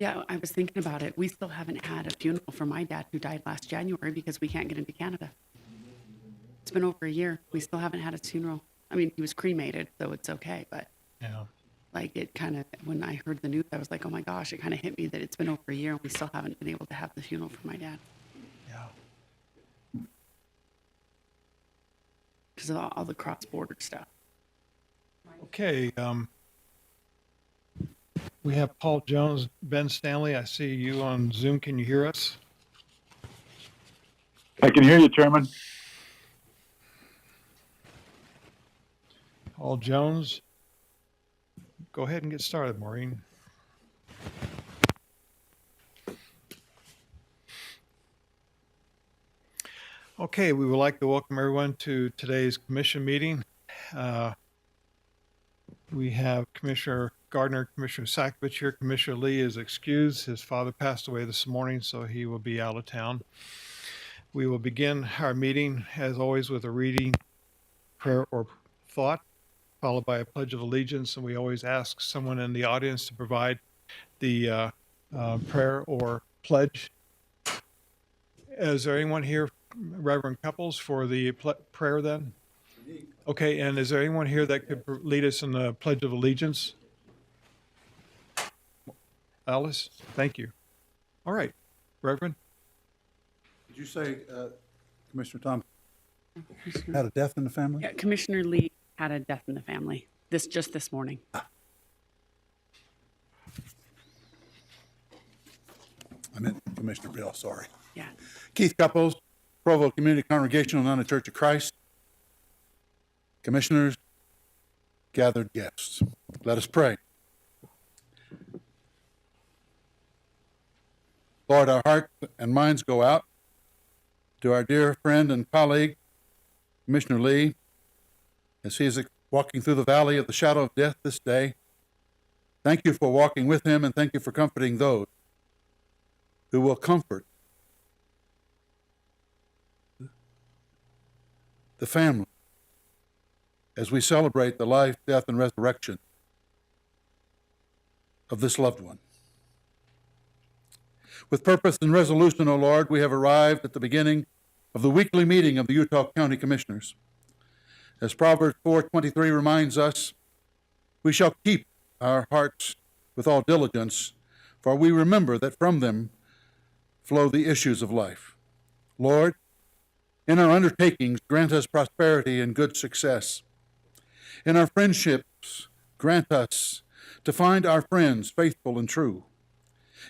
Yeah, I was thinking about it. We still haven't had a funeral for my dad who died last January because we can't get into Canada. It's been over a year. We still haven't had a funeral. I mean, he was cremated, so it's okay. But Yeah. like it kind of, when I heard the news, I was like, oh my gosh, it kind of hit me that it's been over a year and we still haven't been able to have the funeral for my dad Yeah. because of all the cross-border stuff. Okay. We have Paul Jones, Ben Stanley. I see you on Zoom. Can you hear us? I can hear you, Chairman. Paul Jones. Go ahead and get started, Maureen. Okay, we would like to welcome everyone to today's commission meeting. We have Commissioner Gardner, Commissioner Sakovich here. Commissioner Lee is excused. His father passed away this morning, so he will be out of town. We will begin our meeting, as always, with a reading, prayer, or thought, followed by a pledge of allegiance. And we always ask someone in the audience to provide the prayer or pledge. Is there anyone here, Reverend Couples, for the prayer then? Okay, and is there anyone here that could lead us in the Pledge of Allegiance? Alice, thank you. All right, Reverend. Did you say, Commissioner Tom, had a death in the family? Yeah, Commissioner Lee had a death in the family just this morning. I meant Commissioner Bill, sorry. Yeah. Keith Couples, Provo Community Congregational United Church of Christ. Commissioners, gathered guests. Let us pray. Lord, our hearts and minds go out to our dear friend and colleague, Commissioner Lee, as he is walking through the valley of the shadow of death this day. Thank you for walking with him, and thank you for comforting those who will comfort the family as we celebrate the life, death, and resurrection of this loved one. With purpose and resolution, O Lord, we have arrived at the beginning of the weekly meeting of the Utah County Commissioners. As Proverbs 4:23 reminds us, we shall keep our hearts with all diligence, for we remember that from them flow the issues of life. Lord, in our undertakings, grant us prosperity and good success. In our friendships, grant us to find our friends faithful and true.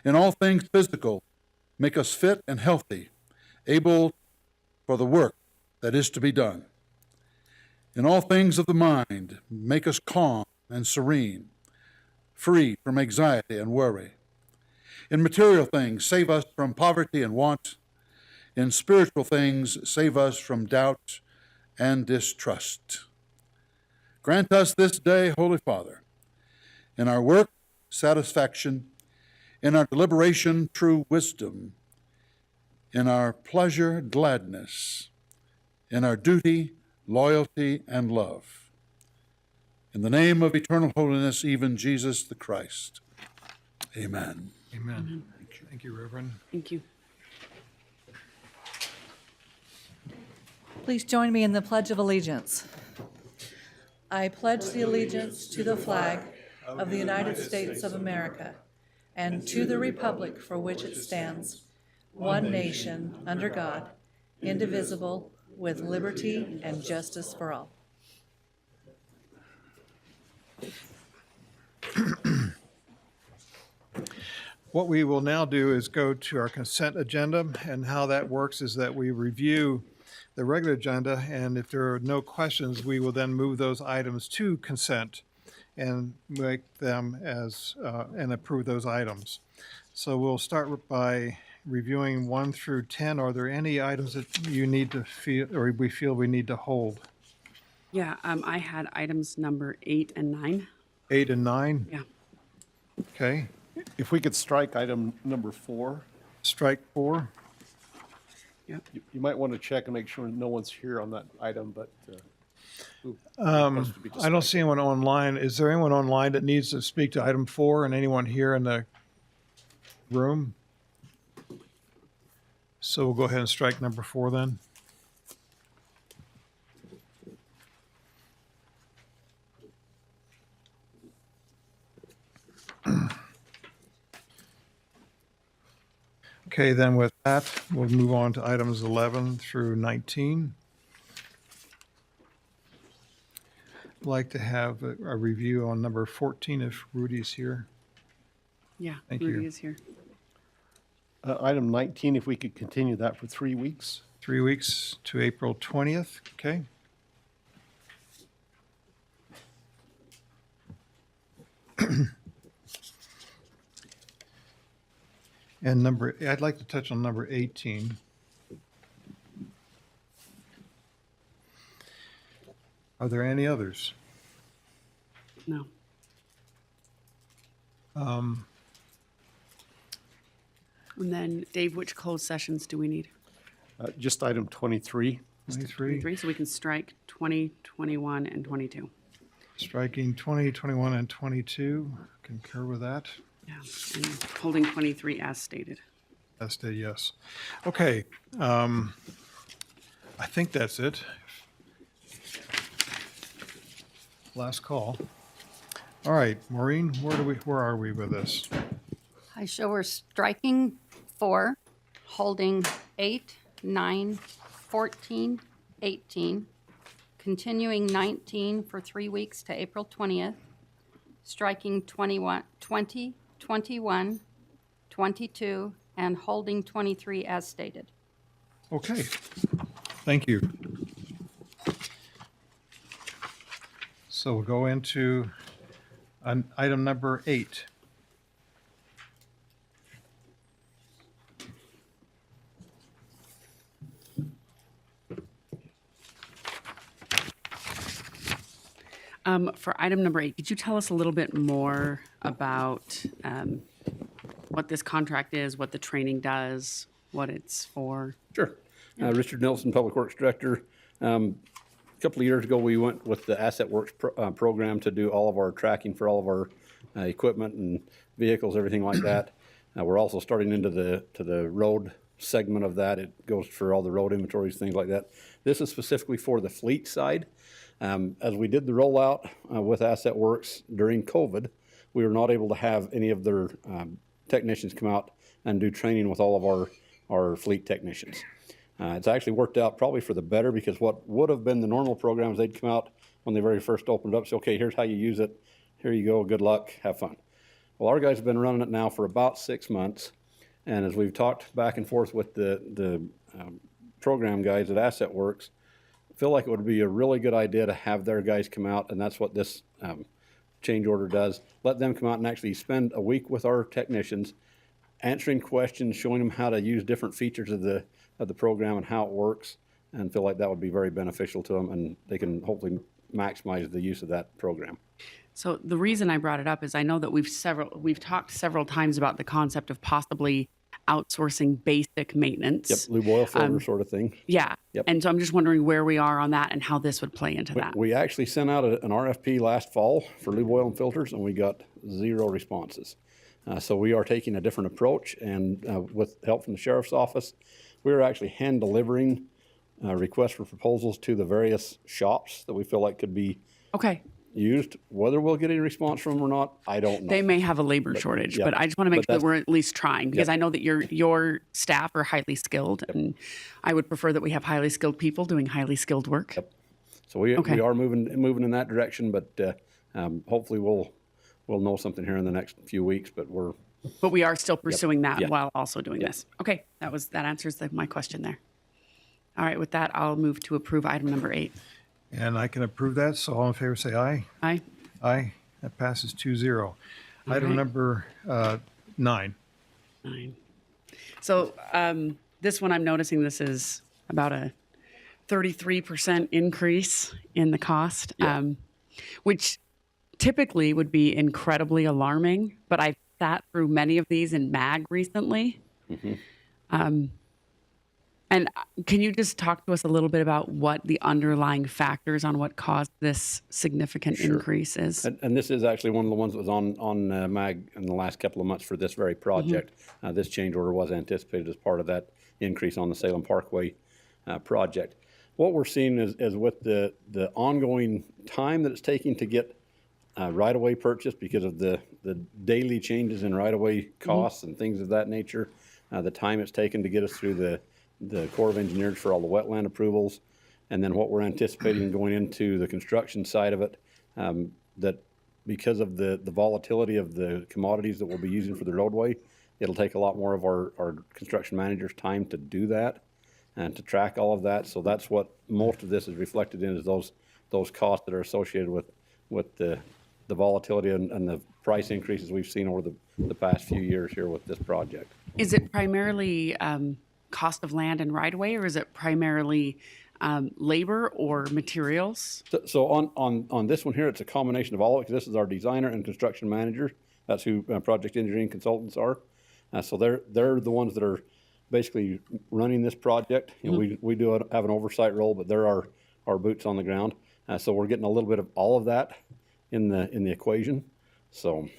In all things physical, make us fit and healthy, able for the work that is to be done. In all things of the mind, make us calm and serene, free from anxiety and worry. In material things, save us from poverty and want. In spiritual things, save us from doubt and distrust. Grant us this day, Holy Father, in our work, satisfaction, in our deliberation, true wisdom, in our pleasure, gladness, in our duty, loyalty, and love. In the name of eternal holiness, even Jesus the Christ. Amen. Amen. Thank you, Reverend. Thank you. Please join me in the Pledge of Allegiance. I pledge the allegiance to the flag of the United States of America and to the republic for which it stands, one nation, under God, indivisible, with liberty and justice for all. What we will now do is go to our consent agenda, and how that works is that we review the regular agenda, and if there are no questions, we will then move those items to consent and make them as and approve those items. So we'll start by reviewing 1 through 10. Are there any items that you need to feel, or we feel we need to hold? Yeah, I had items number 8 and 9. 8 and 9? Yeah. Okay. If we could strike item number 4, Strike 4. Yep. you might want to check and make sure no one's here on that item, but I don't see anyone online. Is there anyone online that needs to speak to item 4, and anyone here in the room. So we'll go ahead and strike number 4 then. Okay, then with that, we'll move on to items 11 through 19. I'd like to have a review on number 14 if Rudy's here. Yeah, Thank Rudy you. is here. Item 19, if we could continue that for 3 weeks. 3 weeks to April 20th, okay? And I'd like to touch on number 18. Are there any others? No. And then, Dave, which closed sessions do we need? Just item 23. 23, 3, so we can strike 20, 21, and 22. striking 20, 21, and 22. Concur with that. Yeah, and holding 23 as stated. That's a yes. Okay, I think that's it. Last call. All right, Maureen, where are we with this? I show we're striking 4, holding 8, 9, 14, 18, continuing 19 for 3 weeks to April 20th, striking 21, 20, 21, 22, and holding 23 as stated. Okay, thank you. So we'll go into item number 8. For item number 8, could you tell us a little bit more about what this contract is, what the training does, what it's for? Sure. Richard Nelson, Public Works Director. A couple of years ago, we went with the Asset Works program to do all of our tracking for all of our equipment and vehicles, everything like that. We're also starting into the road segment of that. It goes for all the road inventories, things like that. This is specifically for the fleet side. As we did the rollout with Asset Works during COVID, we were not able to have any of their technicians come out and do training with all of our fleet technicians. It's actually worked out probably for the better, because what would have been the normal programs, they'd come out when they very first opened up, say, okay, here's how you use it. Here you go. Good luck. Have fun. Well, our guys have been running it now for about 6 months. And as we've talked back and forth with the program guys at Asset Works, I feel like it would be a really good idea to have their guys come out, and that's what this change order does. Let them come out and actually spend a week with our technicians, answering questions, showing them how to use different features of the program and how it works, and feel like that would be very beneficial to them, and they can hopefully maximize the use of that program. So the reason I brought it up is I know that we've talked several times about the concept of possibly outsourcing basic maintenance. Yep, lube oil filter sort of thing. Yeah. Yep. And so I'm just wondering where we are on that and how this would play into that. We actually sent out an RFP last fall for lube oil and filters, and we got 0 responses. So we are taking a different approach, and with help from the sheriff's office, we are actually hand delivering requests for proposals to the various shops that we feel like could be Okay. used. Whether we'll get any response from them or not, I don't know. They may have a labor shortage, yeah. but I just want to make But sure that we're at least trying, because Yeah. I know that your staff are highly skilled, and I would prefer that we have highly skilled people doing highly skilled work. Yep. So we Okay. are moving in that direction, but hopefully we'll know something here in the next few weeks. But But we are still pursuing that Yeah. while also doing this. Okay, that answers my question there. All right, with that, I'll move to approve item number 8. And I can approve that, so all in favor say aye. Aye. Aye, that passes 2-0. Item right. number 9. 9. So this one, I'm noticing this is about a 33% increase in the cost, which typically would be incredibly alarming, but I've sat through many of these in MAG recently. And can you just talk to us a little bit about what the underlying factors on what caused this significant increase is? And this is actually one of the ones that was on MAG in the last couple of months for this very project. This change order was anticipated as part of that increase on the Salem Parkway project. What we're seeing is with the ongoing time that it's taking to get right-of-way purchased because of the daily changes in right-of-way costs and things of that nature, the time it's taken to get us through the Corps of Engineers for all the wetland approvals, and then what we're anticipating going into the construction side of it, that because of the volatility of the commodities that we'll be using for the roadway, it'll take a lot more of our construction managers' time to do that and to track all of that. So that's what most of this is reflected in, is those costs that are associated with the volatility and the price increases we've seen over the past few years here with this project. Is it primarily cost of land and right-of-way, or is it primarily labor or materials? So on this one here, it's a combination of all of it, because this is our designer and construction manager. That's who project engineering consultants are. So they're the ones that are basically running this project. You know, we do have an oversight role, but they're our boots on the ground. So we're getting a little bit of all of that in the equation. So.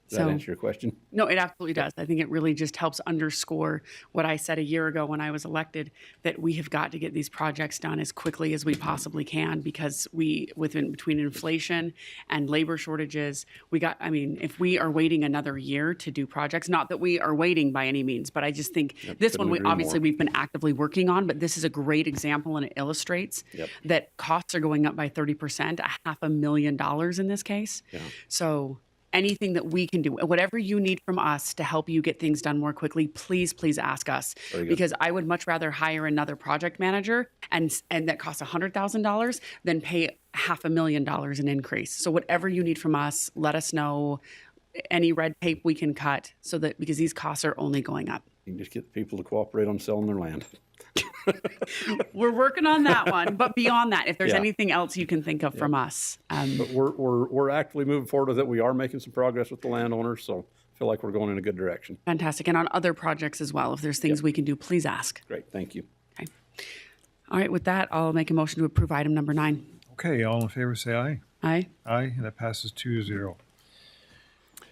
Does that answer your question? No, it absolutely does. I think it really just helps underscore what I said a year ago when I was elected, that we have got to get these projects done as quickly as we possibly can, because between inflation and labor shortages, if we are waiting another year to do projects, not that we are waiting by any means, but I just think this one, we've been actively working on, but this is a great example, and it illustrates that costs are going up by 30%, $500,000 in this case. Yeah. So anything that we can do, whatever you need from us to help you get things done more quickly, please ask us, because I would much rather hire another project manager and that costs $100,000 than pay $500,000 in increase. So whatever you need from us, let us know. Any red tape we can cut, because these costs are only going up. You can just get people to cooperate on selling their land. We're working on that one, but beyond that, if there's anything else you can think of from us. But we're actively moving forward with it. We are making some progress with the landowners, so I feel like we're going in a good direction. Fantastic. And on other projects as well, if there's things we can do, please ask. Great, thank you. Okay. All right, with that, I'll make a motion to approve item number 9. Okay, all in favor, say aye. Aye. Aye, and that passes 2-0.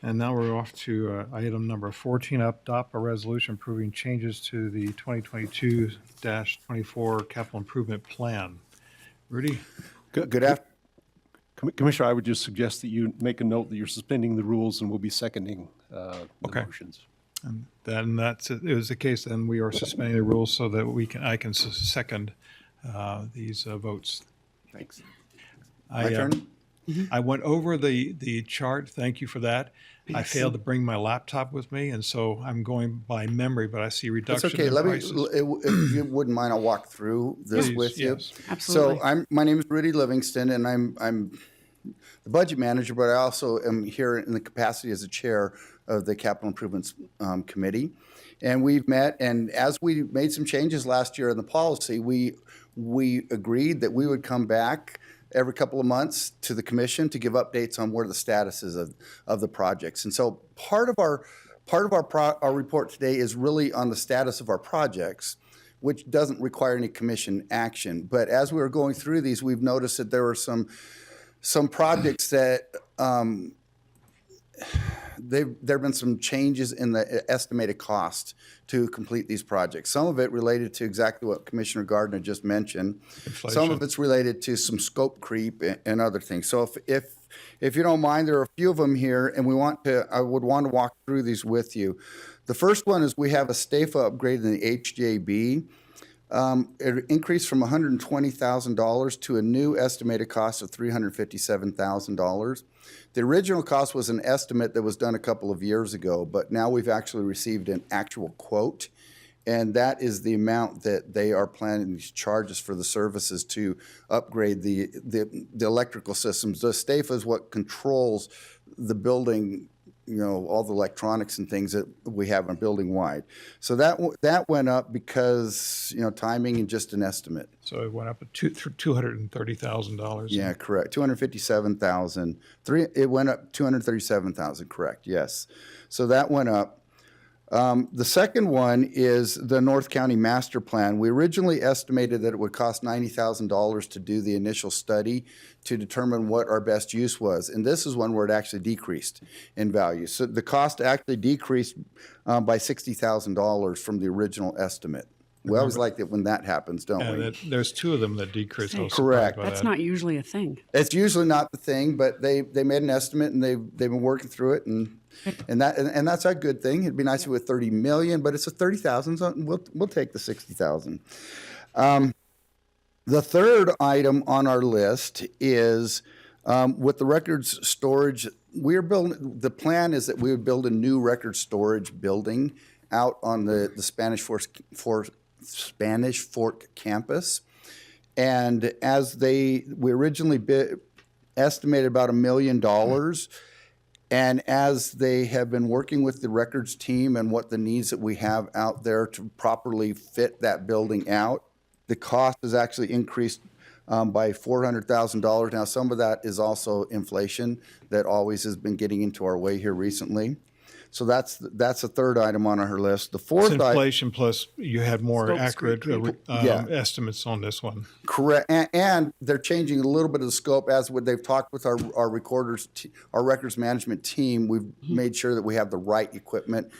And now we're off to item number 14, adopt a resolution approving changes to the 2022-24 capital improvement plan. Rudy? Good afternoon. Commissioner, I would just suggest that you make a note that you're suspending the rules and we'll be seconding the motions. And then it was the case, then we are suspending the rules so that I can second these votes. Thanks. My turn? I went over the chart. Thank you for that. I failed to bring my laptop with me, and so I'm going by memory, but I see reduction That's okay. in Let me, prices. if you wouldn't mind, I'll walk through this Please, with you. yes. Absolutely. So my name is Rudy Livingston, and I'm the budget manager, but I also am here in the capacity as a chair of the Capital Improvements Committee. And we've met, and as we made some changes last year in the policy, we agreed that we would come back every couple of months to the commission to give updates on where the status is of the projects. And so part of our report today is really on the status of our projects, which doesn't require any commission action. But as we were going through these, we've noticed that there were some projects that there have been some changes in the estimated cost to complete these projects. Some of it related to exactly what Commissioner Gardner just mentioned. Inflation. Some of it's related to some scope creep and other things. So if you don't mind, there are a few of them here, and I would want to walk through these with you. The first one is we have a STAFA upgrade in the HJB. It increased from $120,000 to a new estimated cost of $357,000. The original cost was an estimate that was done a couple of years ago, but now we've actually received an actual quote, and that is the amount that they are planning these charges for the services to upgrade the electrical systems. The STAFA is what controls the building, all the electronics and things that we have on building wide. So that went up because, timing and just an estimate. So it went up to $230,000. Yeah, correct. $257,000. It went up $237,000, correct, yes. So that went up. The second one is the North County Master Plan. We originally estimated that it would cost $90,000 to do the initial study to determine what our best use was. And this is one where it actually decreased in value. So the cost actually decreased by $60,000 from the original estimate. We always like it when that happens, don't we? There's two of them that decreased. I was surprised Correct. by That's that. not usually a thing. It's usually not the thing, but they made an estimate and they've been working through it, and that's a good thing. It'd be nice if it was 30 million, but it's a 30,000, so we'll take the 60,000. The third item on our list is with the records storage. We're building. The plan is that we would build a new record storage building out on the Spanish Fork campus. And as we originally estimated about $1 million, and as they have been working with the records team and what the needs that we have out there to properly fit that building out, the cost has actually increased by $400,000. Now, some of that is also inflation that always has been getting into our way here recently. So that's the third item on our list. The It's fourth item. inflation plus you had more Scope accurate creep. estimates on this one. Correct, and they're changing a little bit of the scope as they've talked with our recorders, our records management team. We've made sure that we have the right equipment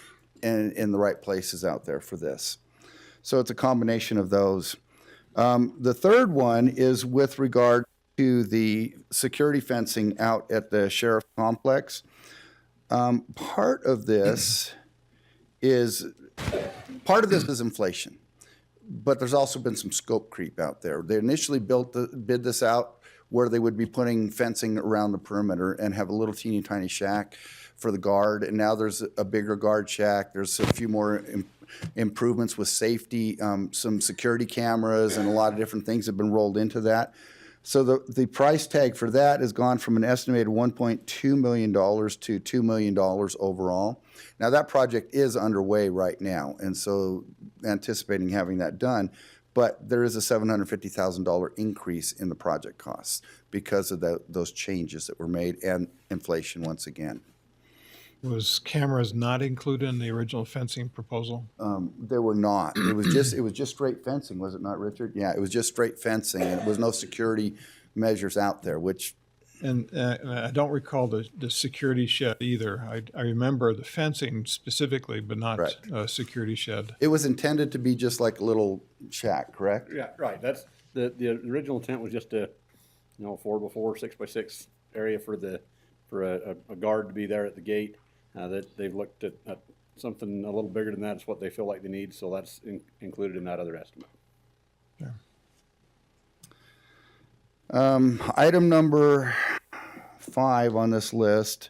in the right places out there for this. So it's a combination of those. The third one is with regard to the security fencing out at the sheriff complex. Part of this is inflation, but there's also been some scope creep out there. They initially bid this out where they would be putting fencing around the perimeter and have a little teeny tiny shack for the guard, and now there's a bigger guard shack. There's a few more improvements with safety, some security cameras, and a lot of different things have been rolled into that. So the price tag for that has gone from an estimated $1.2 million to $2 million overall. Now, that project is underway right now, and so anticipating having that done, but there is a $750,000 increase in the project costs because of those changes that were made and inflation once again. Was cameras not included in the original fencing proposal? There were not. It was just straight fencing, was it not, Richard? Yeah, it was just straight fencing, and there was no security measures out there, which. And I don't recall the security shed either. I remember the fencing specifically, but not Correct. a security shed. It was intended to be just like a little shack, correct? Yeah, right. That's the original intent was just a 4x4, 6x6 area for a guard to be there at the gate. That they've looked at something a little bigger than that is what they feel like they need, so that's included in that other estimate. Yeah. Item number 5 on this list.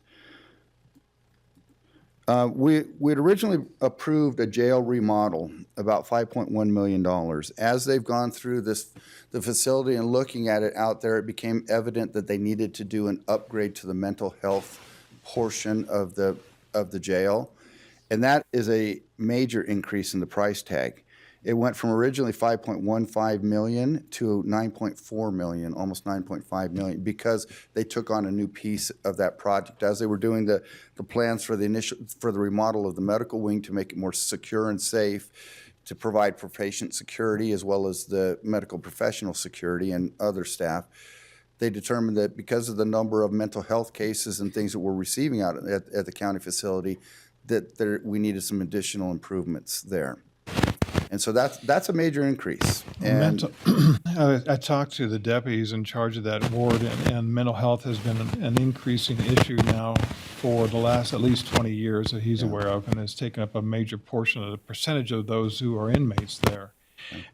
We'd originally approved a jail remodel, about $5.1 million. As they've gone through the facility and looking at it out there, it became evident that they needed to do an upgrade to the mental health portion of the jail, and that is a major increase in the price tag. It went from originally $5.15 million to $9.4 million, almost $9.5 million, because they took on a new piece of that project as they were doing the plans for the remodel of the medical wing to make it more secure and safe, to provide for patient security as well as the medical professional security and other staff. They determined that because of the number of mental health cases and things that we're receiving out at the county facility, that we needed some additional improvements there. And so that's a major increase. And I talked to the deputies in charge of that ward, and mental health has been an increasing issue now for the last at least 20 years that he's aware of, and has taken up a major portion of the percentage of those who are inmates there.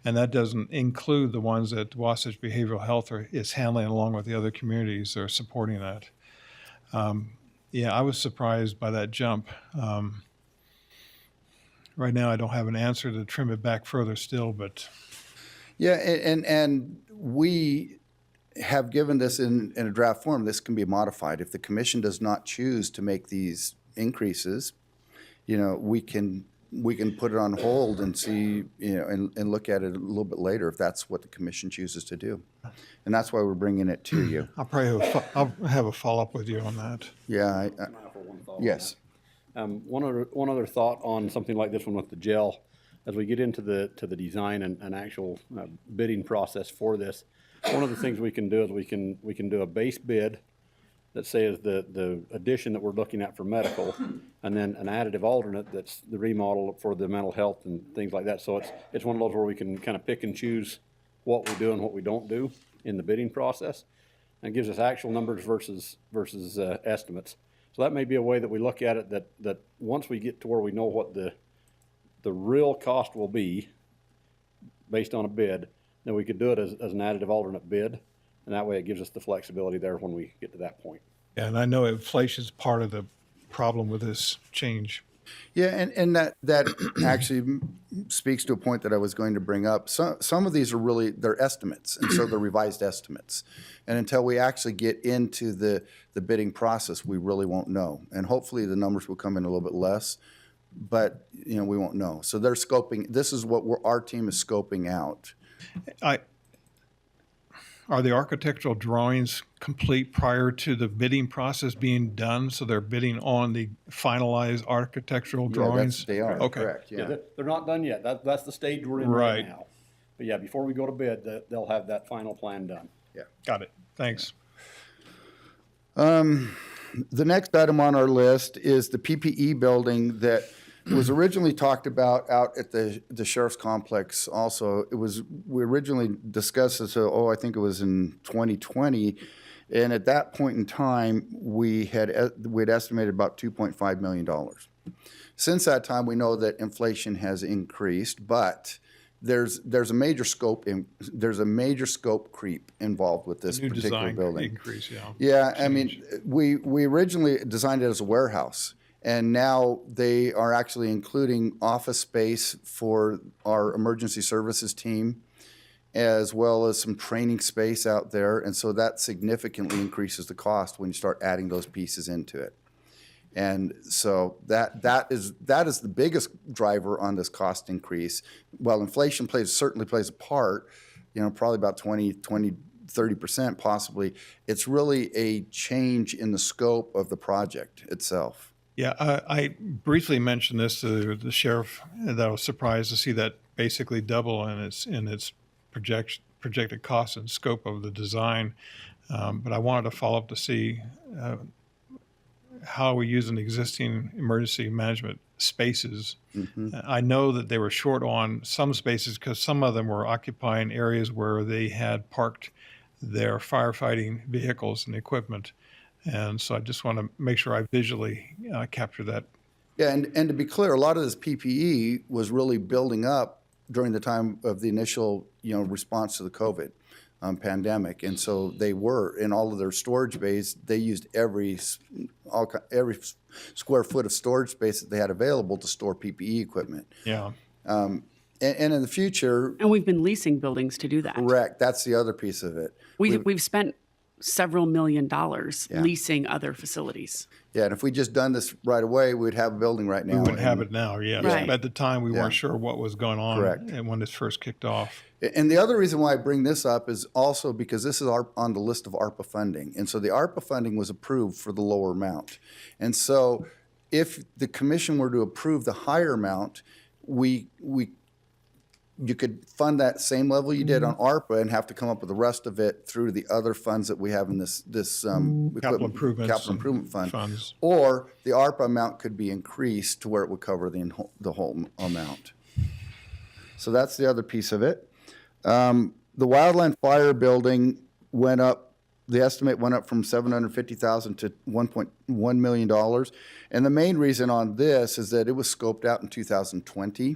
And that doesn't include the ones that Wasatch Behavioral Health is handling along with the other communities that are supporting that. Yeah, I was surprised by that jump. Right now, I don't have an answer to trim it back further still, but. yeah, and we have given this in a draft form. This can be modified. If the commission does not choose to make these increases, we can put it on hold and see, and look at it a little bit later if that's what the commission chooses to do. And that's why we're bringing it to you. I'll probably I'll have a follow-up with you on that. Yeah, yes. One other thought on something like this one with the jail, as we get into the design and actual bidding process for this, one of the things we can do is we can do a base bid that says the addition that we're looking at for medical, and then an additive alternate that's the remodel for the mental health and things like that. So it's one of those where we can kind of pick and choose what we do and what we don't do in the bidding process. And it gives us actual numbers versus estimates. So that may be a way that we look at it, that once we get to where we know what the real cost will be based on a bid, then we could do it as an additive alternate bid. And that way it gives us the flexibility there when we get to that point. Yeah, and I know inflation is part of the problem with this change. Yeah, and that actually speaks to a point that I was going to bring up. Some of these are really, they're estimates, and so they're revised estimates. And until we actually get into the bidding process, we really won't know. And hopefully the numbers will come in a little bit less, but, you know, we won't know. So they're scoping, this is what our team is scoping out. Are the architectural drawings complete prior to the bidding process being done? So they're bidding on the finalized architectural drawings? They are, Okay. correct, Yeah, yeah. they're not done yet. That's the stage we're in right now. But yeah, before we go to bid, they'll have that final plan done. Got it. Thanks. The next item on our list is the PPE building that was originally talked about out at the sheriff's complex also. We originally discussed this, I think it was in 2020. And at that point in time, we'd estimated about $2.5 million. Since that time, we know that inflation has increased, but there's a major scope creep involved with this New particular design building. increase, yeah. Yeah, I mean, we originally designed it as a warehouse, and now they are actually including office space for our emergency services team, as well as some training space out there, and so that significantly increases the cost when you start adding those pieces into it. And so that is the biggest driver on this cost increase. While inflation certainly plays a part, you know, probably about 30% possibly, it's really a change in the scope of the project itself. Yeah, I briefly mentioned this to the sheriff, and I was surprised to see that basically double in its projected cost and scope of the design. But I wanted to follow up to see how we use an existing emergency management spaces. I know that they were short on some spaces because some of them were occupying areas where they had parked their firefighting vehicles and equipment. And so I just want to make sure I visually capture that. Yeah, and to be clear, a lot of this PPE was really building up during the time of the initial, response to the COVID pandemic. And so they were, in all of their storage bays, they used every square foot of storage space that they had available to store PPE equipment. Yeah. And in the future, And we've been leasing buildings to do that. correct, that's the other piece of it. We've spent several $1 million leasing other facilities. Yeah, and if we just done this right away, we'd have a building right now. We wouldn't have it now, yeah. Right. At the time, we weren't sure what was going on. Correct. And when this first kicked off. And the other reason why I bring this up is also because this is on the list of ARPA funding. And so the ARPA funding was approved for the lower amount. And so if the commission were to approve the higher amount, you could fund that same level you did on ARPA and have to come up with the rest of it through the other funds that we have in this Capital improvements. capital improvement fund. Funds. Or the ARPA amount could be increased to where it would cover the whole amount. So that's the other piece of it. The Wildland Fire Building went up, the estimate went up from $750,000 to $1.1 million. And the main reason on this is that it was scoped out in 2020.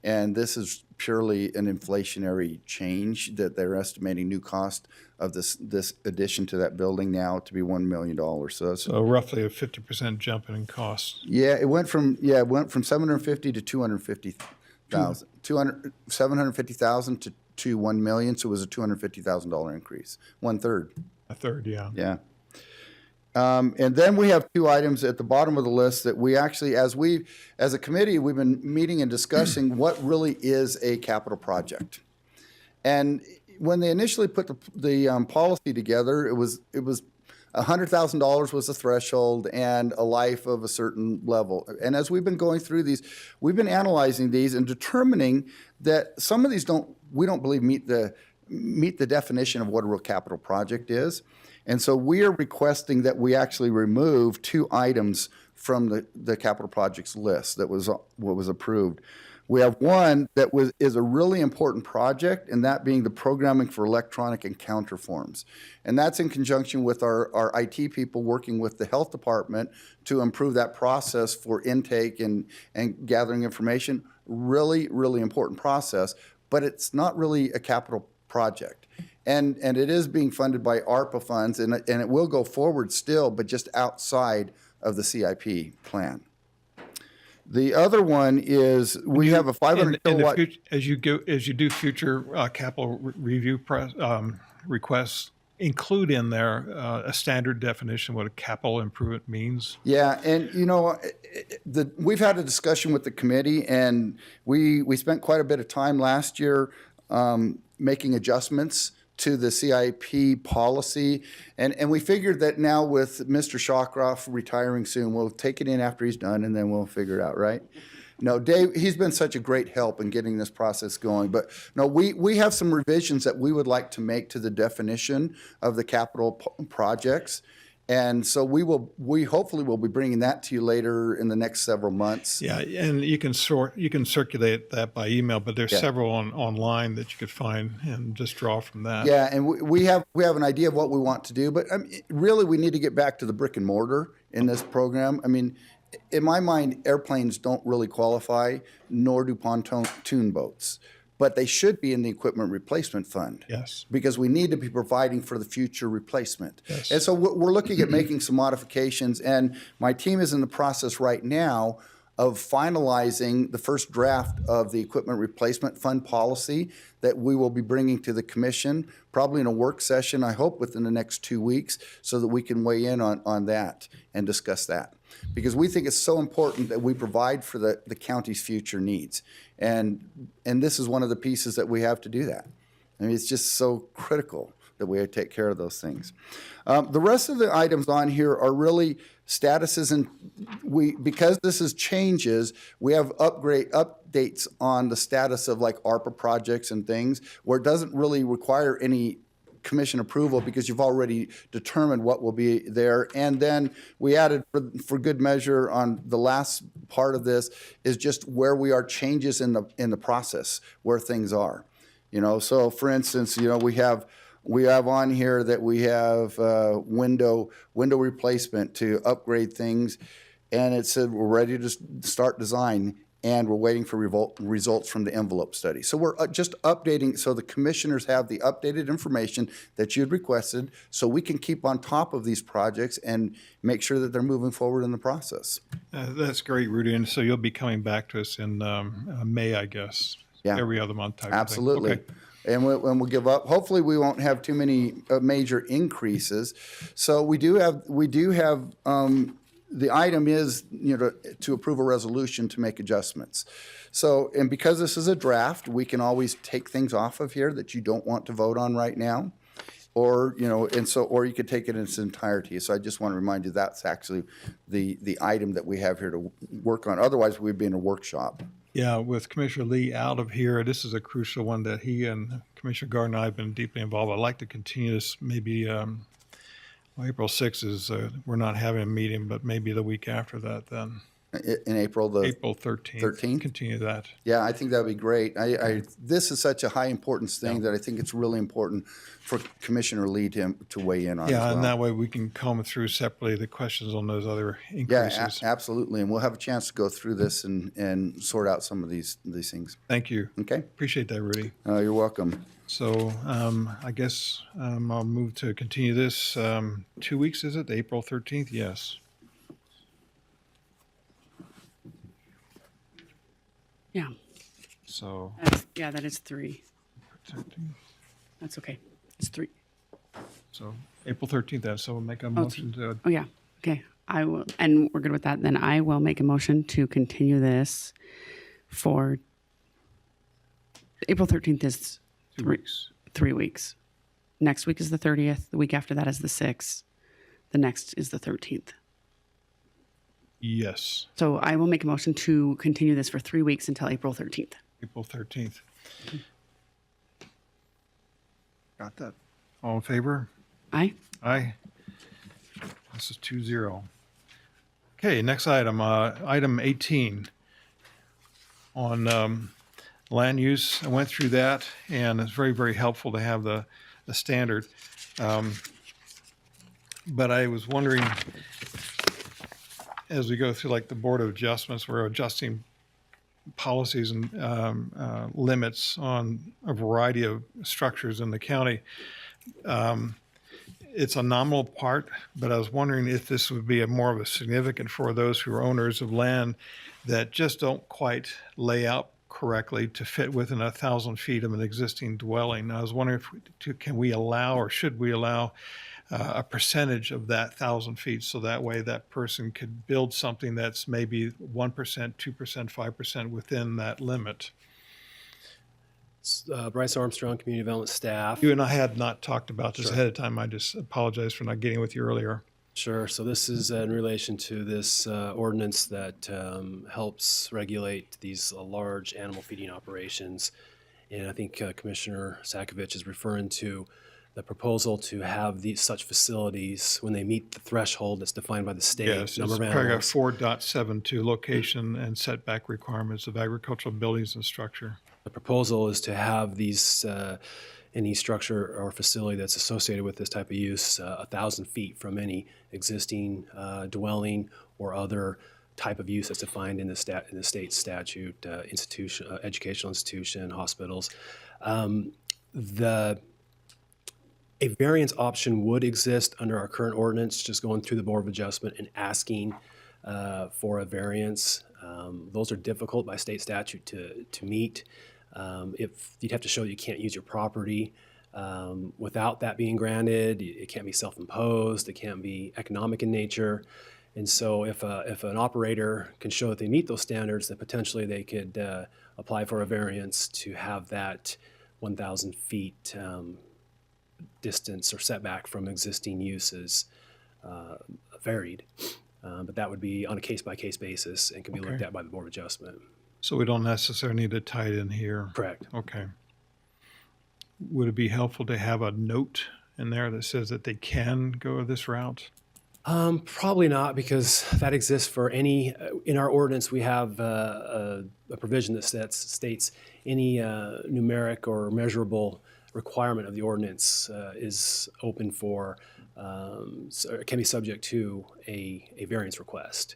And this is purely an inflationary change that they're estimating new cost of this addition to that building now to be $1 million. So that's, So roughly a 50% jump in cost. yeah, it went from 750 to 250,000, 750,000 to 1 million. So it was a $250,000 increase, 1/3. A third, yeah. Yeah. And then we have two items at the bottom of the list that we actually, as a committee, we've been meeting and discussing what really is a capital project. And when they initially put the policy together, it was $100,000 was the threshold and a life of a certain level. And as we've been going through these, we've been analyzing these and determining that some of these we don't believe meet the definition of what a real capital project is. And so we are requesting that we actually remove 2 items from the capital projects list that was what was approved. We have one that is a really important project, and that being the programming for electronic encounter forms. And that's in conjunction with our IT people working with the health department to improve that process for intake and gathering information. Really, really important process, but it's not really a capital project. And it is being funded by ARPA funds, and it will go forward still, but just outside of the CIP plan. The other one is we have a 500 kilowatt. As you do future capital review requests, include in there a standard definition of what a capital improvement means. Yeah, and we've had a discussion with the committee, and we spent quite a bit of time last year making adjustments to the CIP policy. And we figured that now with Mr. Shawcroft retiring soon, we'll take it in after he's done and then we'll figure it out, right? No, Dave, he's been such a great help in getting this process going. But no, we have some revisions that we would like to make to the definition of the capital projects. And so we hopefully will be bringing that to you later in the next several months. Yeah, and you can circulate that by email, but there's several online that you could find and just draw from that. Yeah, and we have an idea of what we want to do, but really we need to get back to the brick and mortar in this program. I mean, in my mind, airplanes don't really qualify, nor do pontoon boats. But they should be in the equipment replacement fund. Yes. Because we need to be providing for the future replacement. Yes. And so we're looking at making some modifications, and my team is in the process right now of finalizing the first draft of the equipment replacement fund policy that we will be bringing to the commission, probably in a work session, I hope within the next 2 weeks, so that we can weigh in on that and discuss that. Because we think it's so important that we provide for the county's future needs. And this is one of the pieces that we have to do that. I mean, it's just so critical that we take care of those things. The rest of the items on here are really statuses, and because this is changes, we have updates on the status of like ARPA projects and things where it doesn't really require any commission approval because you've already determined what will be there. And then we added for good measure on the last part of this is just where we are changes in the process, where things are. So for instance, we have on here that we have window replacement to upgrade things, and it said we're ready to start design, and we're waiting for results from the envelope study. So we're just updating, so the commissioners have the updated information that you'd requested, so we can keep on top of these projects and make sure that they're moving forward in the process. That's great, Rudy. And so you'll be coming back to us in May, I guess. Yeah. Every other month type Absolutely. of thing. Okay. And we'll give up. Hopefully, we won't have too many major increases. So we do have. The item is, to approve a resolution to make adjustments. So, and because this is a draft, we can always take things off of here that you don't want to vote on right now, or or you could take it in its entirety. So I just want to remind you that's actually the item that we have here to work on. Otherwise, we'd be in a workshop. Yeah, with Commissioner Lee out of here, this is a crucial one that he and Commissioner Gardner and I have been deeply involved. I'd like to continue this maybe. April 6th is, we're not having a meeting, but maybe the week after that then. In April, April 13th. 13th? Continue that. Yeah, I think that'd be great. This is such a high importance thing that I think it's really important for Commissioner Lee to weigh in on as Yeah, well. and that way we can comb through separately the questions on those other Yeah, increases. absolutely. And we'll have a chance to go through this and sort out some of these things. Thank you. Okay? Appreciate that, Rudy. You're welcome. So I guess I'll move to continue this 2 weeks, is it? April 13th? Yes. Yeah. So, That is 3. 13th. That's okay. It's 3. So April 13th then. So we'll make a motion to, Oh, yeah. Okay. I will, and we're good with that. Then I will make a motion to continue this for April 13th is 2 weeks. 3 weeks. Next week is the 30th. The week after that is the 6th. the next is the 13th. Yes, So I will make a motion to continue this for 3 weeks until April 13th. April 13th. Got that? All in favor? Aye? Aye. This is 2-0. Okay, next item, item 18 on land use. I went through that, and it's very, very helpful to have the standard. But I was wondering, as we go through like the Board of Adjustments, we're adjusting policies and limits on a variety of structures in the county. It's a nominal part, but I was wondering if this would be more of a significant for those who are owners of land that just don't quite lay out correctly to fit within 1,000 feet of an existing dwelling. I was wondering can we allow, or should we allow, a percentage of that 1,000 feet, so that way that person could build something that's maybe 1%, 2%, 5% within that limit. Bryce Armstrong, Community Development Staff. You and I had not talked about this Sure. ahead of time. I just apologize for not getting with you earlier. Sure. So this is in relation to this ordinance that helps regulate these large animal feeding operations. And I think Commissioner Sakovic is referring to the proposal to have these such facilities when they meet the threshold that's defined by the state. Yes, Number it's of paragraph animals. 4.72, location and setback requirements of agricultural buildings and structure. The proposal is to have these any structure or facility that's associated with this type of use 1,000 feet from any existing dwelling or other type of use that's defined in the state statute, institution, educational institution, hospitals. A variance option would exist under our current ordinance, just going through the Board of Adjustment and asking for a variance. Those are difficult by state statute to meet. If you'd have to show that you can't use your property without that being granted, it can't be self-imposed, it can't be economic in nature. And so if an operator can show that they meet those standards, then potentially they could apply for a variance to have that 1,000 feet distance or setback from existing uses varied. But that would be on a case-by-case basis and can be looked Okay. at by the Board of Adjustment. So we don't necessarily need to tie it in here. Correct. Okay. Would it be helpful to have a note in there that says that they can go this route? Probably not, because that exists for any, in our ordinance, we have a provision that states any numeric or measurable requirement of the ordinance is open for, so it can be subject to a variance request.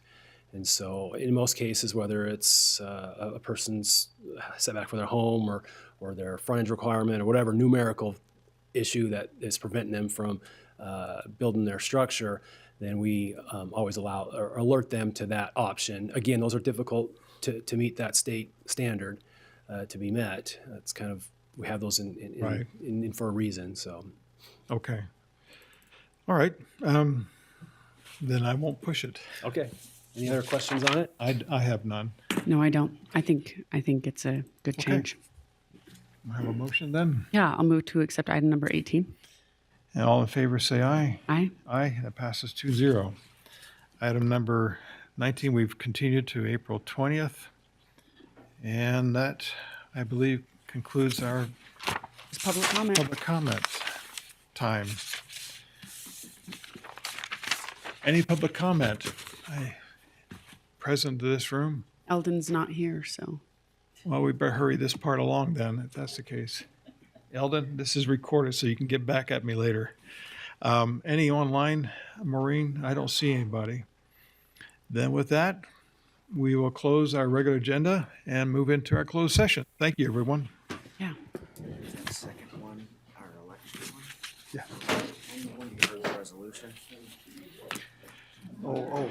And so in most cases, whether it's a person's setback for their home or their frontage requirement or whatever numerical issue that is preventing them from building their structure, then we always allow or alert them to that option. Again, those are difficult to meet that state standard to be met. It's kind of, we have those Right. in for a reason, so. Okay. All right. Then I won't push it. Okay. Any other questions on it? I have none. No, I don't. I think it's a good change. I have a motion then. Yeah, I'll move to accept item number 18. And all in favor say aye. Aye? Aye, that passes 2-0. Item number 19, we've continued to April 20th. And that, I believe, concludes our It's public comment. public comment time. Any public comment? Present to this room? Eldon's not here, so. Well, we better hurry this part along then, if that's the case. Eldon, this is recorded, so you can get back at me later. Any online, Maureen? I don't see anybody. Then with that, we will close our regular agenda and move into our closed session. Thank you, everyone. Yeah. Second one, our election one. Yeah. And the one you heard the resolution. Oh,